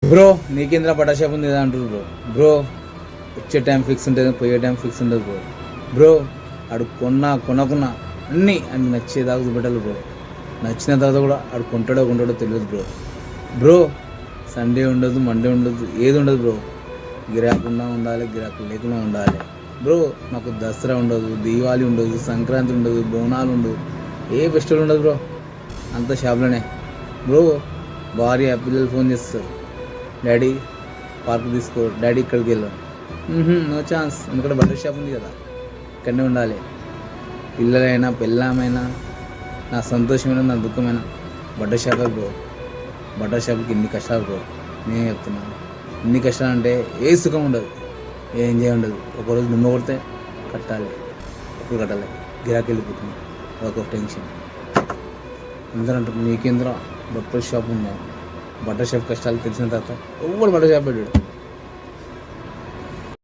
Bro నీకేంద్ర బట్టా shop ఉంది కదా అంటారు బ్రో. బ్రో వచ్చే టైం ఫిక్స్ ఉంటుంది, పోయే టైం ఫిక్స్ ఉంటుంది బ్రో. బ్రో ఆడు కొనకున్నా అన్నీ నచ్చేదాకా చూపెట్టాలి బ్రో. నచ్చిన తర్వాత కూడా ఆడు కొంటాడో తెలియదు బ్రో. బ్రో సండే ఉండదు, మండే ఉండదు, ఏది ఉండదు బ్రో. గిరాకున్నా ఉండాలి, గిరాకు లేకుండా ఉండాలి బ్రో. నాకు దసరా ఉండదు, దీవాళి ఉండదు, సంక్రాంతి ఉండదు, బోనాలు ఉండదు, ఏ ఫెస్టివల్ ఉండదు బ్రో. అంత షాప్లోనే బ్రో. భార్య పిల్లలు ఫోన్ చేస్తారు, డాడీ పార్క్ తీసుకో, డాడీ ఇక్కడికి వెళ్ళాం. నో ఛాన్స్, ఎందుకంటే బట్టర్ షాప్ ఉంది కదా, ఇక్కడనే ఉండాలి. పిల్లలైనా పెళ్ళామైనా, నా సంతోషమైనా నా దుఃఖమైనా బట్టర్ షాపే బ్రో. బట్టర్ షాప్కి ఇన్ని కష్టాలు బ్రో, నేను చెప్తున్నాను. ఇన్ని కష్టాలు అంటే ఏ సుఖం ఉండదు, ఏ ఎంజాయ్ ఉండదు. ఒకరోజు నిమ్మ కొడితే కట్టాలి, ఎప్పుడు కట్టాలి, గిరాకీ వెళ్ళిపోతుంది, ఒక టెన్షన్. అందరూ అంటారు నీకేంద్ర బట్టర్ షాప్ ఉంది. బట్టర్ షాప్ కష్టాలు తెలిసిన తర్వాత ఎవరు బట్టర్ షాప్ పెట్టాడు.